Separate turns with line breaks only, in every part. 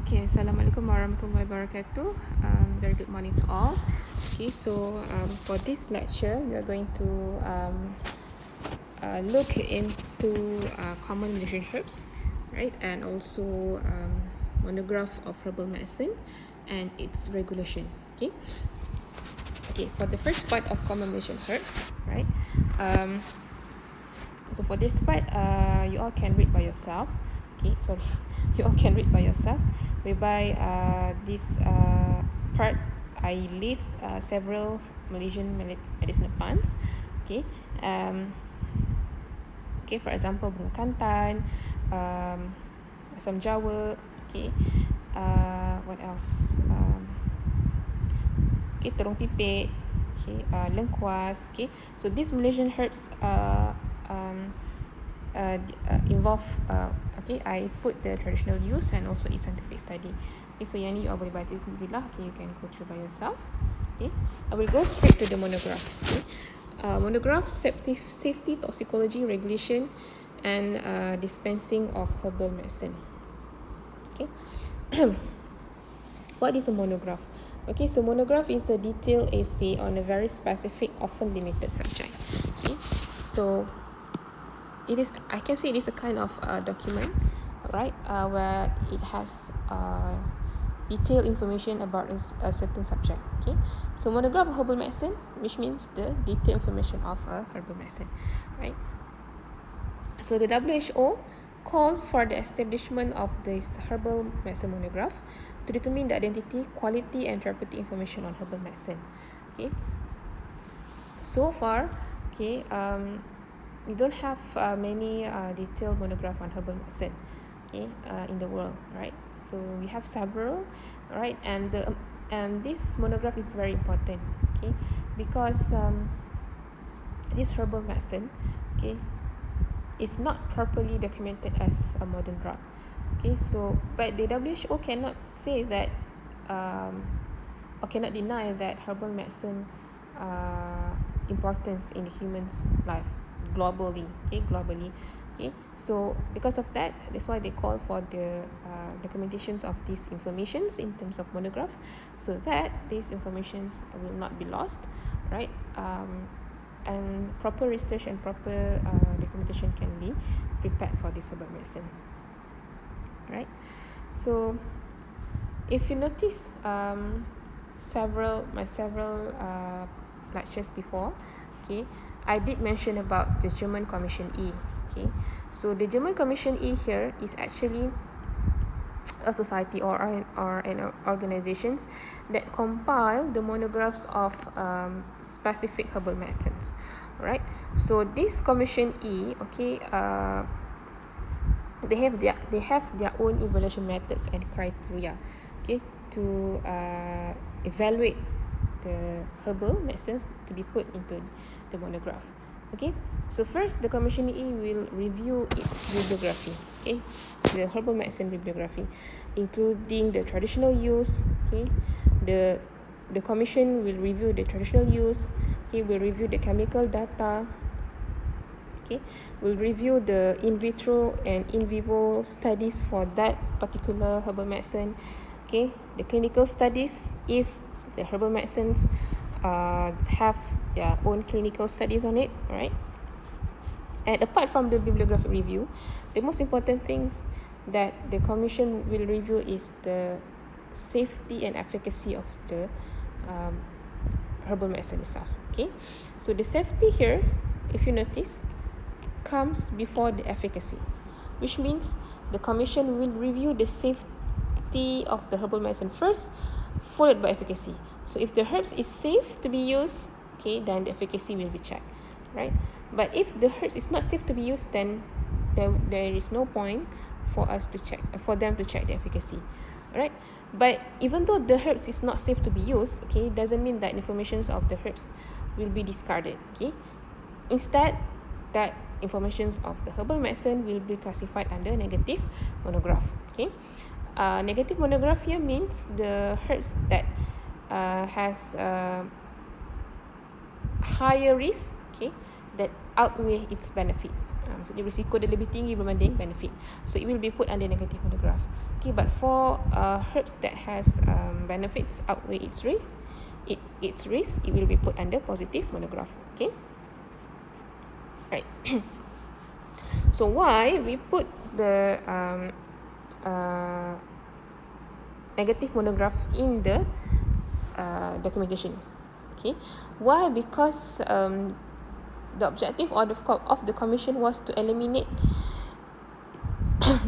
Okay, Assalamualaikum warahmatullahi wabarakatuh. Very good morning to all. Okay, so for this lecture, we are going to look into common Malaysian herbs, right, and also monograph of herbal medicine and its regulation. Okay, okay. For the first part of common Malaysian herbs, right. So for this part, you all can read by yourself. Okay, sorry, you all can read by yourself. Whereby this part, I list several Malaysian medicinal plants. Okay, okay. For example, bunga kantan, asam jawa. Okay, what else? Okay, terung pipit. Okay, lengkuas. Okay, so these Malaysian herbs involve okay, I put the traditional use and also its scientific study. Okay, so yang ni you all boleh baca sendirilah. Okay, you can go through by yourself. Okay, I will go straight to the monograph. Okay, monograph safety, toxicology, regulation, and dispensing of herbal medicine. Okay, what is a monograph? Okay, so monograph is a detailed essay on a very specific, often limited subject. Okay, so it is, I can say it is a kind of document, right, where it has detailed information about a certain subject. Okay, so monograph of herbal medicine, which means the detailed information of a herbal medicine, right. So the WHO called for the establishment of this herbal medicine monograph to determine the identity, quality, and therapeutic information on herbal medicine. Okay, so far, okay, we don't have many detailed monograph on herbal medicine, okay, in the world, right. So we have several, right, and this monograph is very important, okay, because this herbal medicine, okay, is not properly documented as a modern drug. Okay, so but the WHO cannot say that or cannot deny that herbal medicine importance in the human's life globally. Okay, globally. Okay, so because of that, that's why they call for the documentations of these informations in terms of monograph, so that these informations will not be lost, right, and proper research and proper documentation can be prepared for this herbal medicine, right. So if you notice several lectures before, okay, I did mention about the German Commission E. Okay, so the German Commission E here is actually a society or an organizations that compile the monographs of specific herbal medicines, right. So this Commission E, okay, they have their own evaluation methods and criteria, okay, to evaluate the herbal medicines to be put into the monograph. Okay, so first the Commission E will review its bibliography, okay, the herbal medicine bibliography, including the traditional use. Okay, the commission will review the traditional use. Okay, will review the chemical data. Okay, will review the in vitro and in vivo studies for that particular herbal medicine. Okay, the clinical studies, if the herbal medicines have their own clinical studies on it, right. And apart from the bibliographic review, the most important things that the commission will review is the safety and efficacy of the herbal medicine itself. Okay, so the safety here, if you notice, comes before the efficacy, which means the commission will review the safety of the herbal medicine first, followed by efficacy. So if the herbs is safe to be used, okay, then the efficacy will be checked, right. But if the herbs is not safe to be used, then there is no point for them to check the efficacy, right. But even though the herbs is not safe to be used, okay, doesn't mean that information of the herbs will be discarded. Okay, instead, that information of the herbal medicine will be classified under negative monograph. Okay, negative monograph here means the herbs that has higher risk, okay, that outweigh its benefit. So the risiko dia lebih tinggi berbanding benefit, so it will be put under negative monograph. Okay, but for herbs that has benefits outweigh its risk, it will be put under positive monograph. Okay, right. So why we put the negative monograph in the documentation? Okay, why? Because the objective of the commission was to eliminate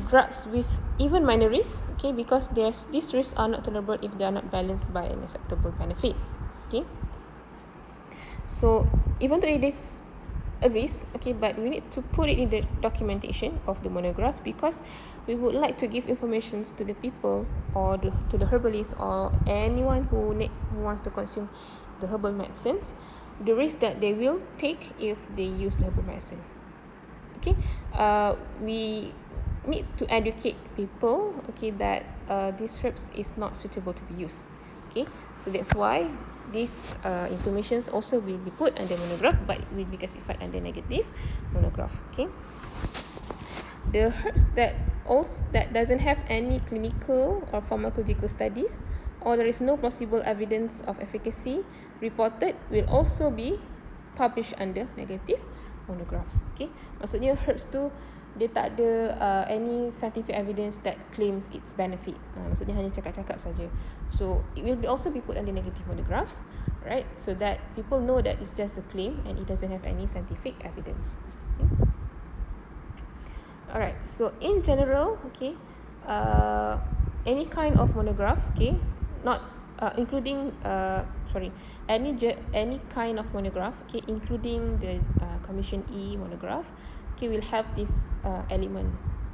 drugs with even minor risks, okay, because these risks are not tolerable if they are not balanced by an acceptable benefit. Okay, so even though it is a risk, okay, but we need to put it in the documentation of the monograph, because we would like to give information to the people, or to the herbalists, or anyone who wants to consume the herbal medicines, the risk that they will take if they use the herbal medicine. Okay, we need to educate people, okay, that these herbs is not suitable to be used. Okay, so that's why these informations also will be put under monograph, but it will be classified under negative monograph. Okay, the herbs that doesn't have any clinical or pharmacological studies, or there is no possible evidence of efficacy reported, will also be published under negative monographs. Okay, maksudnya herbs tu dia tak ada any scientific evidence that claims its benefit. Maksudnya hanya cakap-cakap saja. So it will also be put under negative monographs, right? So that people know that it's just a claim and it doesn't have any scientific evidence. Okay? Alright. So in general, okay, any kind of monograph, okay, not including any kind of monograph, okay, including the Commission E monograph, okay, will have this element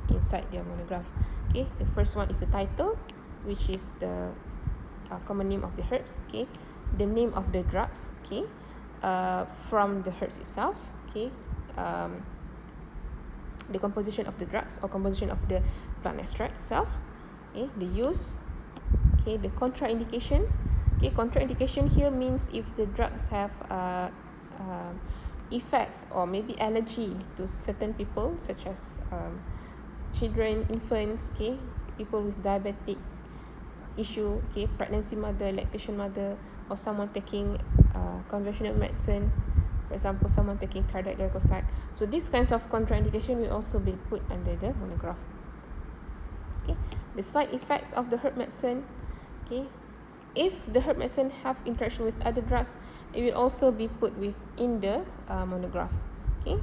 inside their monograph. Okay, the first one is the title, which is the common name of the herbs. Okay, the name of the drugs. Okay, from the herbs itself. Okay, the composition of the drugs or composition of the plant extract itself. Okay, the use. Okay, the contraindication. Okay, contraindication here means if the drugs have effects or maybe allergy to certain people, such as children, infants, okay, people with diabetic issue, okay, pregnancy mother, lactation mother, or someone taking conventional medicine, for example, someone taking cardiac glycoside. So these kinds of contraindication will also be put under the monograph. Okay, the side effects of the herb medicine. Okay, if the herb medicine have interaction with other drugs, it will also be put within the monograph. Okay,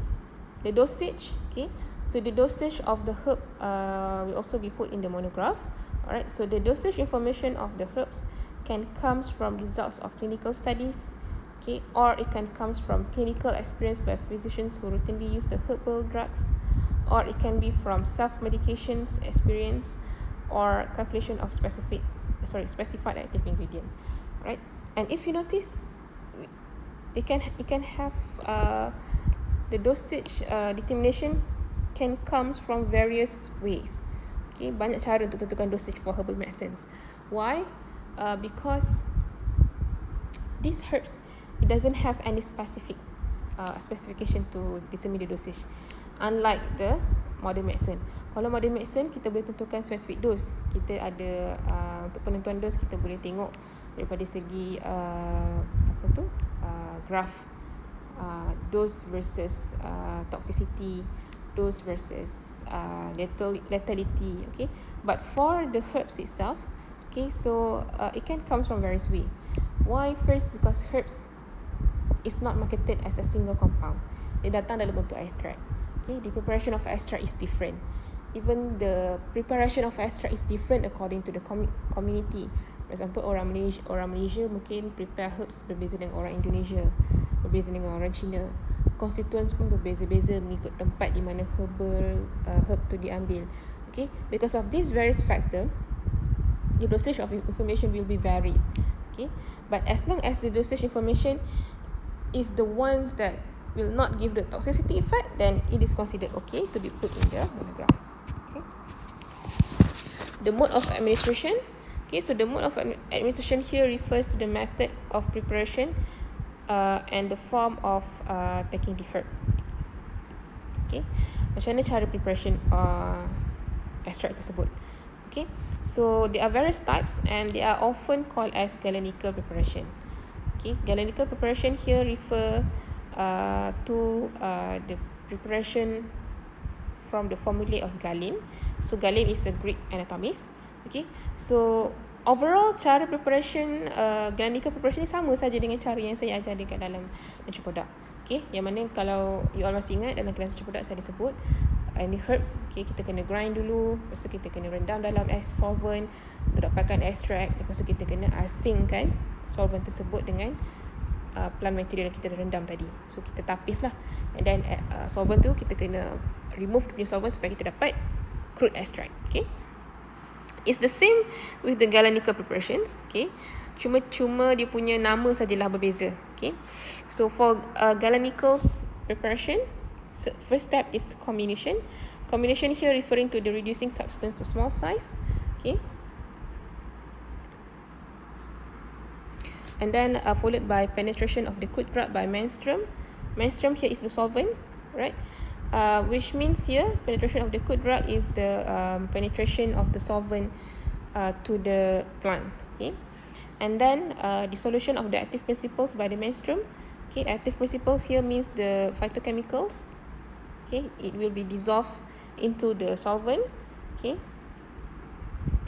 the dosage. Okay, so the dosage of the herb will also be put in the monograph. Alright, so the dosage information of the herbs can comes from results of clinical studies, okay, or it can comes from clinical experience by physicians who routinely use the herbal drugs, or it can be from self-medications experience or calculation of specified active ingredient. Right, and if you notice, it can have the dosage determination can comes from various ways. Okay, banyak cara untuk tentukan dosage for herbal medicines. Why? Because these herbs, it doesn't have any specification to determine the dosage. Unlike the modern medicine. Kalau modern medicine, kita boleh tentukan specific dose. Kita ada untuk penentuan dose, kita boleh tengok daripada segi graph, dose versus toxicity, dose versus lethality. Okay, but for the herbs itself, okay, so it can come from various ways. Why? First, because herbs is not marketed as a single compound. Dia datang dalam bentuk extract. Okay, the preparation of extract is different. Even the preparation of extract is different according to the community. For example, orang Malaysia mungkin prepare herbs berbeza dengan orang Indonesia, berbeza dengan orang Cina. Constituents pun berbeza-beza mengikut tempat di mana herb tu diambil. Okay, because of these various factor, the dosage of information will be varied. Okay, but as long as the dosage information is the ones that will not give the toxicity effect, then it is considered okay to be put in the monograph. Okay, the mode of administration. Okay, so the mode of administration here refers to the method of preparation and the form of taking the herb. Okay, macam mana cara preparation extract tersebut. Okay, So there are various types and they are often called as galenical preparation. Okay, galenical preparation here refer to the preparation from the formulae of Galen. So Galen is a Greek anatomist. Okay, so overall cara preparation galenical preparation ni sama saja dengan cara yang saya ajar dekat dalam nasi product. Okay, yang mana kalau you all masih ingat dalam kelas nasi product saya ada sebut any herbs, okay, kita kena grind dulu, lepas tu kita kena rendam dalam solvent untuk dapatkan extract, lepas tu kita kena asingkan solvent tersebut dengan plant material yang kita dah rendam tadi. So kita tapis lah, and then solvent tu kita kena remove punya solvent supaya kita dapat crude extract. Okay, it's the same with the galenical preparations. Okay, cuma dia punya nama sajalah berbeza. Okay, so for galenical preparation, first step is combination. Combination here referring to the reducing substance to small size. Okay, and then followed by penetration of the crude drug by menstruum. Menstruum here is the solvent, right? Which means here penetration of the crude drug is the penetration of the solvent to the plant. Okay, and then dissolution of the active principles by the menstruum. Okay, active principles here means the phytochemicals. Okay, it will be dissolved into the solvent. Okay,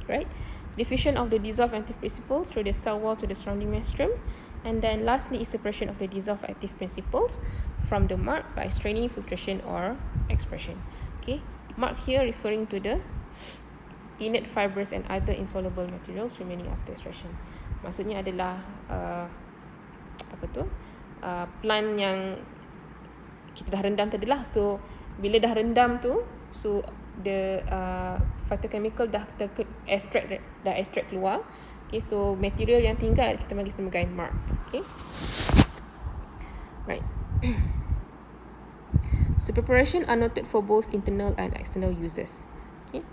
right? Diffusion of the dissolved active principles through the cell wall to the surrounding menstruum. And then lastly is separation of the dissolved active principles from the mark by straining, filtration or expression. Okay, mark here referring to the inert fibers and other insoluble materials remaining after extraction. Maksudnya adalah plant yang kita dah rendam tadi lah. So bila dah rendam tu, so the phytochemical dah extract keluar. Okay, so material yang tinggal kita bagi sebagai mark. Okay, right. So preparation are noted for both internal and external uses. Okay,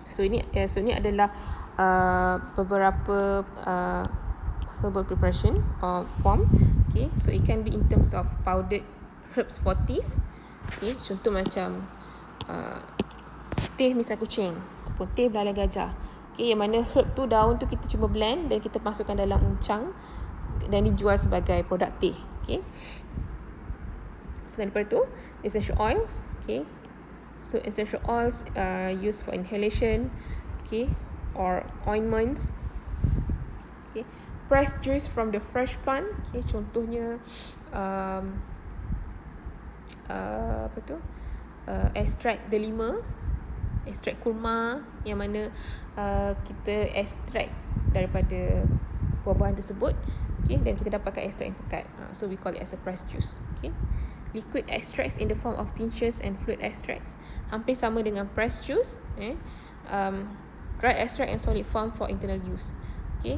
so ini adalah beberapa herbal preparation form. Okay, so it can be in terms of powdered herbs for teas. Okay, contoh macam teh misal kucing ataupun teh belalai gajah. Okay, yang mana herb tu, daun tu kita cuma blend dan kita masukkan dalam uncang dan dijual sebagai produk teh. Okay, selain daripada tu, essential oils. Okay, so essential oils used for inhalation, okay, or ointments. Okay, pressed juice from the fresh plant. Okay, contohnya extract delima, extract kurma, yang mana kita extract daripada buah-buahan tersebut. Okay, dan kita dapatkan extract yang pekat. So we call it as a pressed juice. Okay, liquid extracts in the form of tinctures and fluid extracts, hampir sama dengan pressed juice. Dry extract and solid form for internal use. Okay,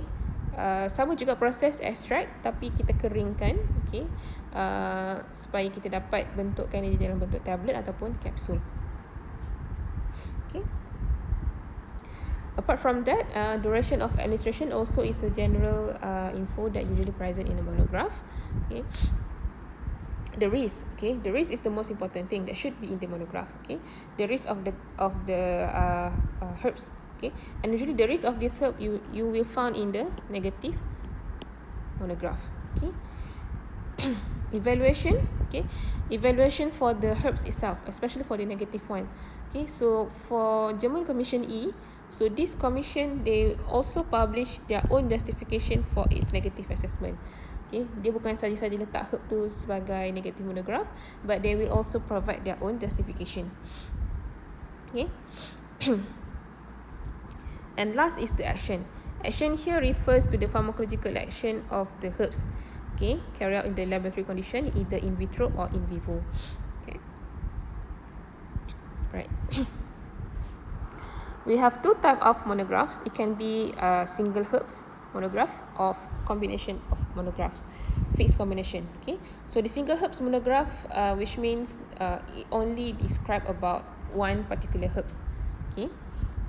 sama juga proses extract tapi kita keringkan. Okay, supaya kita dapat bentukkan dia dalam bentuk tablet ataupun kapsul. Okay, apart from that, duration of administration also is a general info that usually present in a monograph. Okay, the risk. Okay, the risk is the most important thing that should be in the monograph. Okay, the risk of the herbs. Okay, and usually the risk of this herb you will found in the negative monograph. Okay, evaluation. Okay, evaluation for the herbs itself, especially for the negative one. Okay, so for German Commission E, so this commission they also publish their own justification for its negative assessment. Okay, dia bukan saja-saja letak herb tu sebagai negative monograph, but they will also provide their own justification. Okay. And last is the action. Action here refers to the pharmacological action of the herbs. Okay, carried out in the laboratory condition, either in vitro or in vivo. Okay. Right. We have two types of monographs. It can be single herbs monograph or combination of monographs, fixed combination. Okay, so the single herbs monograph, which means it only describe about one particular herbs. Okay,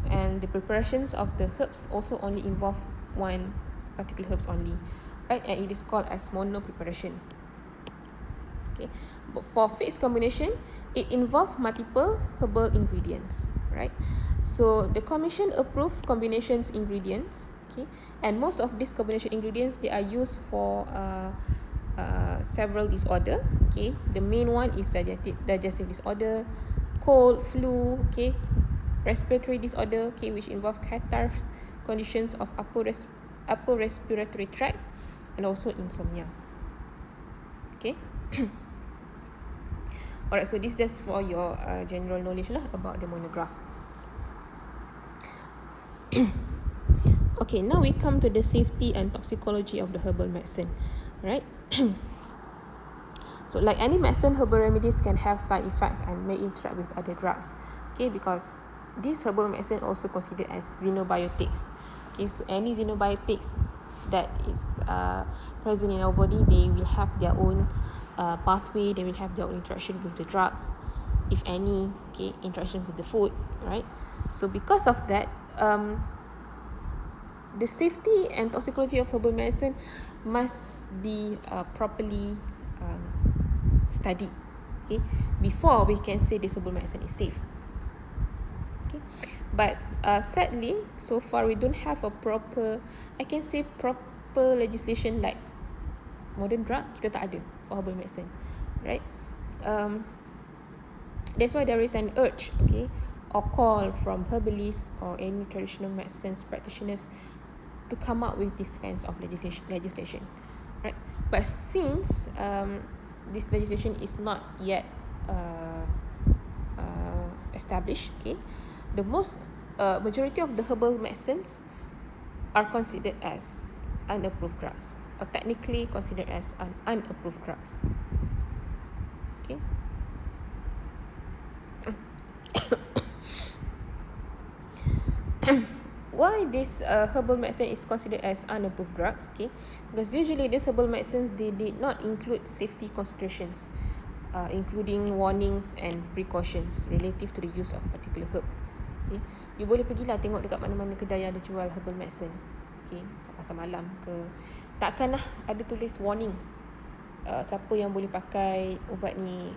and the preparations of the herbs also only involve one particular herbs only, right? And it is called as mono preparation. Okay, but for fixed combination, it involves multiple herbal ingredients, right? So the commission approved combinations ingredients, okay, and most of these combination ingredients, they are used for several disorder. Okay, the main one is digestive disorder, cold, flu, okay, respiratory disorder, okay, which involve catarrh, conditions of upper respiratory tract, and also insomnia. Okay. Alright, so this is just for your general knowledge lah about the monograph. Okay, now we come to the safety and toxicology of the herbal medicine, right? So like any medicine, herbal remedies can have side effects and may interact with other drugs, okay, because this herbal medicine also considered as xenobiotics. Okay, so any xenobiotics that is present in our body, they will have their own pathway, they will have their own interaction with the drugs, if any, okay, interaction with the food, right? So because of that, the safety and toxicology of herbal medicine must be properly studied, okay, before we can say this herbal medicine is safe. Okay, but sadly, so far we don't have a proper, I can say proper legislation like modern drug. Kita tak ada for herbal medicine, right? That's why there is an urge, okay, or call from herbalists or any traditional medicine practitioners to come up with these kinds of legislation, right? But since this legislation is not yet established, okay, the majority of the herbal medicines are considered as unapproved drugs, or technically considered as unapproved drugs. Okay. Why this herbal medicine is considered as unapproved drugs? Okay, because usually these herbal medicines, they did not include safety considerations, including warnings and precautions relative to the use of particular herb. Okay, you boleh pergilah tengok dekat mana-mana kedai yang ada jual herbal medicine, okay, kat pasar malam ke, takkanlah ada tulis warning siapa yang boleh pakai ubat ni,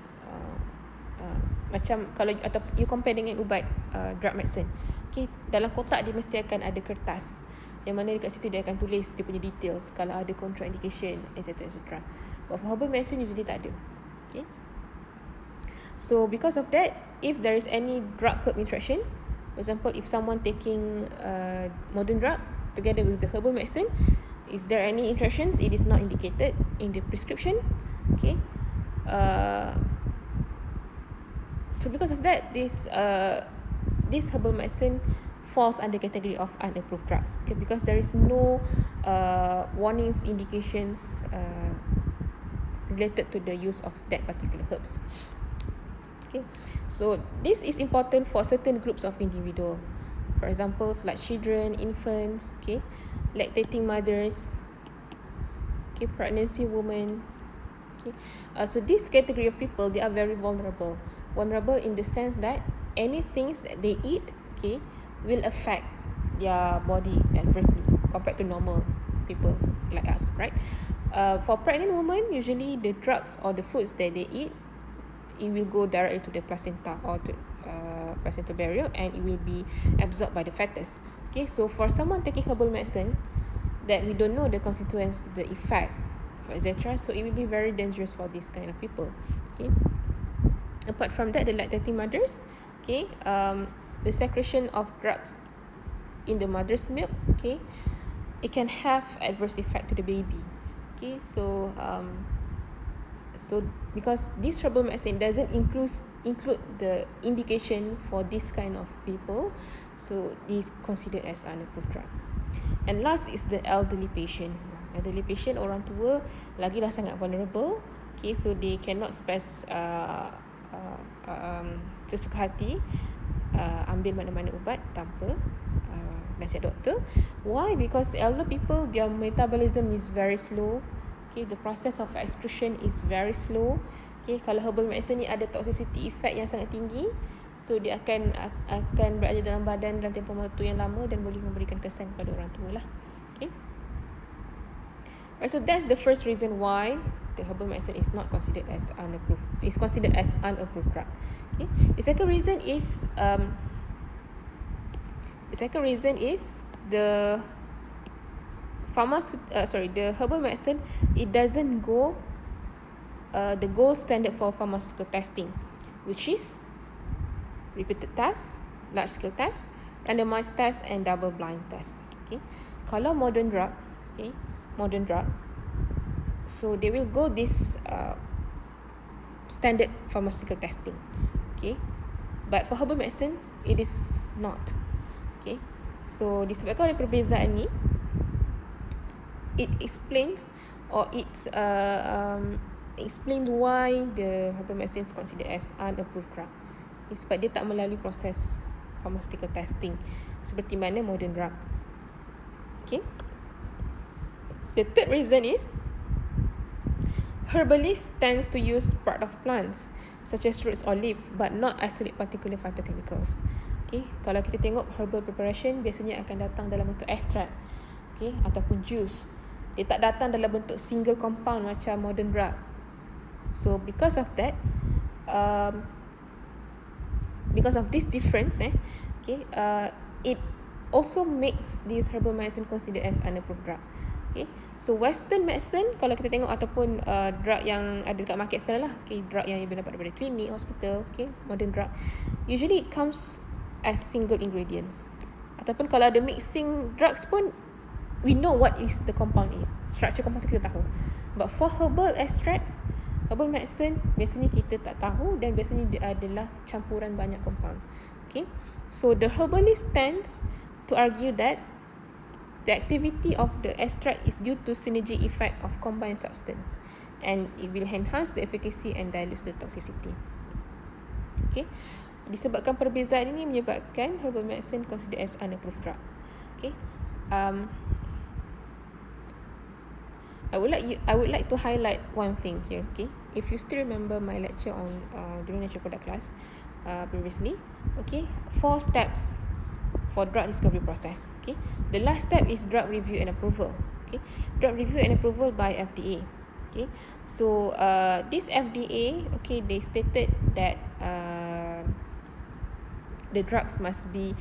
macam kalau atau you compare dengan ubat drug medicine, okay, dalam kotak dia mesti akan ada kertas yang mana dekat situ dia akan tulis dia punya details, kalau ada contraindication, etc. etc. But for herbal medicine usually tak ada. Okay, so because of that, if there is any drug herb interaction, for example, if someone taking modern drug together with the herbal medicine, is there any interactions? It is not indicated in the prescription. Okay, so because of that, this herbal medicine falls under category of unapproved drugs, okay, because there is no warnings, indications related to the use of that particular herbs. Okay, so this is important for certain groups of individual, for example, like children, infants, okay, lactating mothers, okay, pregnancy women, okay. So this category of people, they are very vulnerable in the sense that any things that they eat, okay, will affect their body adversely compared to normal people like us, right? For pregnant women, usually the drugs or the foods that they eat, it will go directly to the placenta or to placental barrier, and it will be absorbed by the fetus. Okay, so for someone taking herbal medicine that we don't know the constituents, the effect, etc., so it will be very dangerous for this kind of people. Okay, apart from that, the lactating mothers, okay, the secretion of drugs in the mother's milk, okay, it can have adverse effect to the baby. Okay, so because this herbal medicine doesn't include the indication for this kind of people, so this is considered as unapproved drug. And last is the elderly patient. Elderly patient, orang tua, lagilah sangat vulnerable. Okay, so they cannot sesuka hati ambil mana-mana ubat tanpa nasihat doktor. Why? Because elder people, their metabolism is very slow. Okay, the process of excretion is very slow. Okay, kalau herbal medicine ni ada toxicity effect yang sangat tinggi, so dia akan berada dalam badan dalam tempoh waktu yang lama dan boleh memberikan kesan kepada orang tua lah. Okay, right, so that's the first reason why the herbal medicine is not considered as unapproved. It's considered as unapproved drug. Okay, the second reason is The second reason is the the herbal medicine, it doesn't go the gold standard for pharmaceutical testing, which is repeated tests, large scale tests, randomized tests, and double blind tests. Okay, kalau modern drug, so they will go this standard pharmaceutical testing. Okay, but for herbal medicine it is not. Okay, so disebabkan oleh perbezaan ni, it explains or it's explains why the herbal medicine is considered as unapproved drug. Sebab dia tak melalui proses pharmaceutical testing seperti mana modern drug. Okay. The third reason is herbalists tends to use part of plants such as roots or leaf but not isolate particular phytochemicals. Okay, kalau kita tengok herbal preparation biasanya akan datang dalam bentuk extract, okay, ataupun juice. Dia tak datang dalam bentuk single compound macam modern drug. So because of that, because of this difference, it also makes this herbal medicine considered as unapproved drug. Okay, so western medicine kalau kita tengok ataupun drug yang ada dekat market sekarang lah, okay, drug yang dapat daripada klinik, hospital, okay, modern drug, usually it comes as single ingredient. Ataupun kalau ada mixing drugs pun, we know what is the compound is, structure compound kita tahu. But for herbal extracts, herbal medicine biasanya kita tak tahu dan biasanya dia adalah campuran banyak compound. Okay, so the herbalist tends to argue that the activity of the extract is due to synergy effect of combined substance and it will enhance the efficacy and dilute the toxicity. Okay, disebabkan perbezaan ini menyebabkan herbal medicine considered as unapproved drug. Okay, I would like to highlight one thing here. Okay, if you still remember my lecture on during natural product class previously, okay, 4 steps for drug discovery process. Okay, the last step is drug review and approval. Okay, drug review and approval by FDA. Okay, so this FDA, okay, they stated that the drugs must be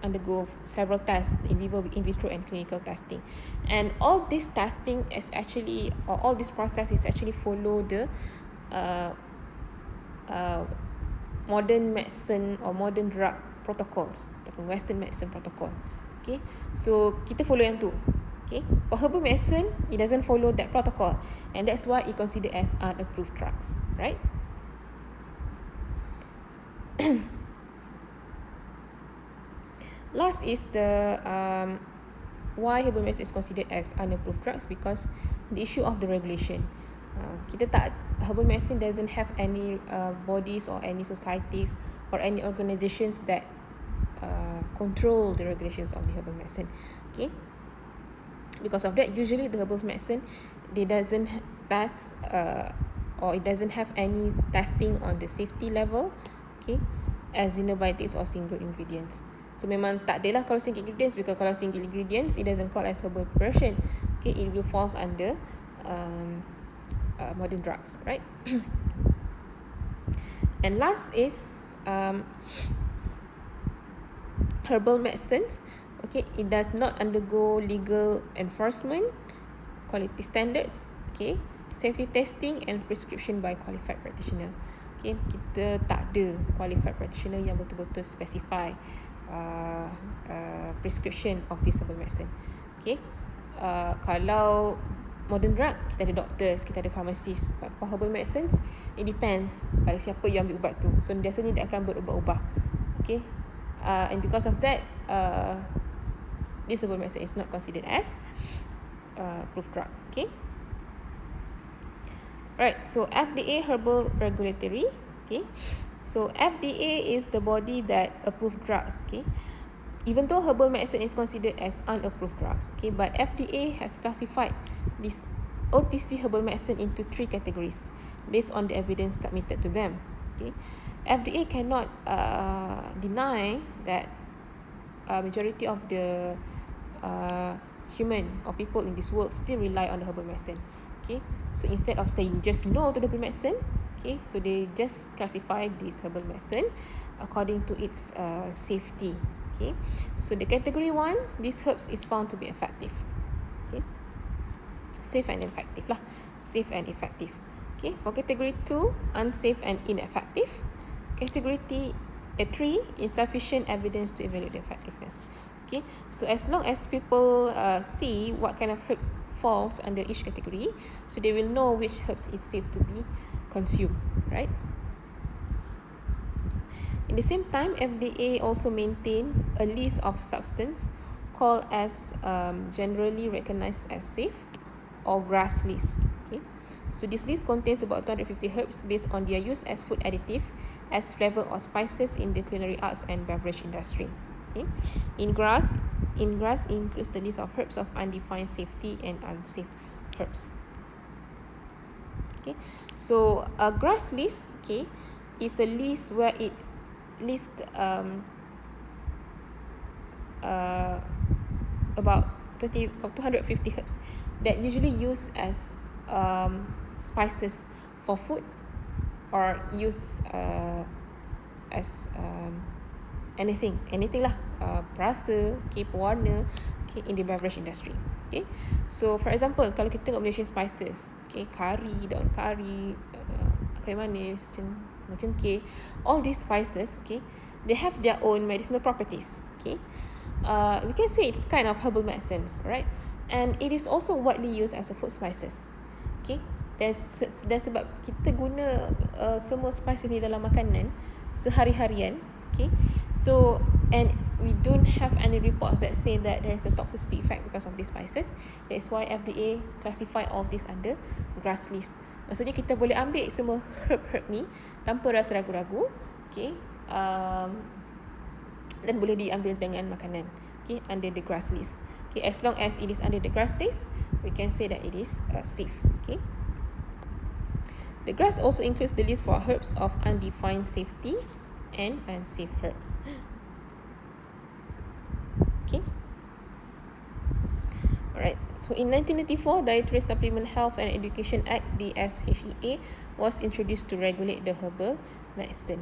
undergo several tests in vivo, in vitro, and clinical testing, and all this testing is actually, or all this process is actually follow the modern medicine or modern drug protocols ataupun western medicine protocol. Okay, so kita follow yang tu. Okay, for herbal medicine it doesn't follow that protocol and that's why it considered as unapproved drugs, right? Last is the why herbal medicine is considered as unapproved drugs, because the issue of the regulation. Herbal medicine doesn't have any bodies or any societies or any organizations that control the regulations of the herbal medicine. Okay, because of that, usually the herbal medicine, they doesn't test or it doesn't have any testing on the safety level, okay, as xenobiotics or single ingredients. So memang tak adalah kalau single ingredients, because kalau single ingredients it doesn't call as herbal preparation. Okay, it will falls under modern drugs, right? And last is herbal medicines. Okay, it does not undergo legal enforcement, quality standards, okay, safety testing and prescription by qualified practitioner. Okay, kita tak ada qualified practitioner yang betul-betul specify prescription of this herbal medicine. Okay, kalau modern drug kita ada doctors, kita ada pharmacist, but for herbal medicines it depends pada siapa yang ambil ubat tu. So biasanya dia akan berubah-ubah. Okay, and because of that this herbal medicine is not considered as approved drug. Okay, right, so FDA herbal regulatory. Okay, so FDA is the body that approve drugs. Okay, even though herbal medicine is considered as unapproved drugs, okay, but FDA has classified this OTC herbal medicine into 3 categories based on the evidence submitted to them. Okay, FDA cannot deny that majority of the human or people in this world still rely on the herbal medicine. Okay, so instead of saying just no to the herbal medicine, okay, so they just classify this herbal medicine according to its safety. Okay, so the category 1, these herbs is found to be effective. Okay, safe and effective lah. Safe and effective. Okay, for category 2, unsafe and ineffective. Category 3, insufficient evidence to evaluate the effectiveness. Okay, so as long as people see what kind of herbs falls under each category, so they will know which herbs is safe to be consumed, right? In the same time, FDA also maintain a list of substance called as generally recognized as safe or GRAS list. Okay, so this list contains about 250 herbs based on their use as food additive, as flavor or spices in the culinary arts and beverage industry. Okay, in GRAS includes the list of herbs of undefined safety and unsafe herbs. Okay, so a GRAS list, okay, is a list where it lists about 250 herbs that usually used as spices for food or use as anything lah, perasa, okay, pewarna, okay, in the beverage industry. Okay, so for example, kalau kita tengok Malaysian spices, okay, kari, daun kari, kayu manis, cengkeh, all these spices, okay, they have their own medicinal properties. Okay, we can say it's kind of herbal medicines, right? And it is also widely used as a food spices. Okay, dan sebab kita guna semua spices ni dalam makanan sehari-harian. Okay, so and we don't have any reports that say that there is a toxicity effect because of these spices. That's why FDA classify all this under GRAS list. Maksudnya kita boleh ambil semua herb ni tanpa rasa ragu-ragu, okay, dan boleh diambil dengan makanan, okay, under the GRAS list. Okay, as long as it is under the GRAS list, we can say that it is safe. Okay, the GRAS also includes the list for herbs of undefined safety and unsafe herbs. Okay. Alright, so in 1994, Dietary Supplement Health and Education Act, DSHEA, was introduced to regulate the herbal medicine.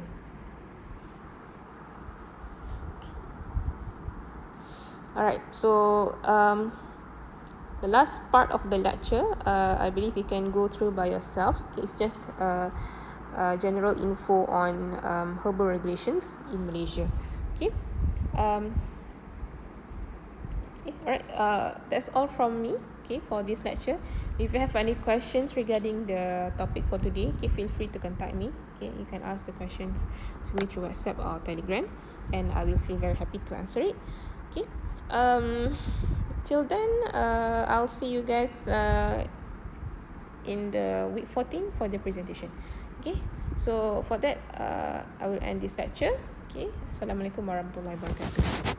Alright, so the last part of the lecture, I believe you can go through by yourself. Okay, it's just general info on herbal regulations in Malaysia. Okay, alright, that's all from me, okay, for this lecture. If you have any questions regarding the topic for today, okay, feel free to contact me. Okay, you can ask the questions to me through WhatsApp or Telegram, and I will feel very happy to answer it. Okay, till then, I'll see you guys in the week 14 for the presentation. Okay, so for that, I will end this lecture. Okay, Assalamualaikum warahmatullahi wabarakatuh.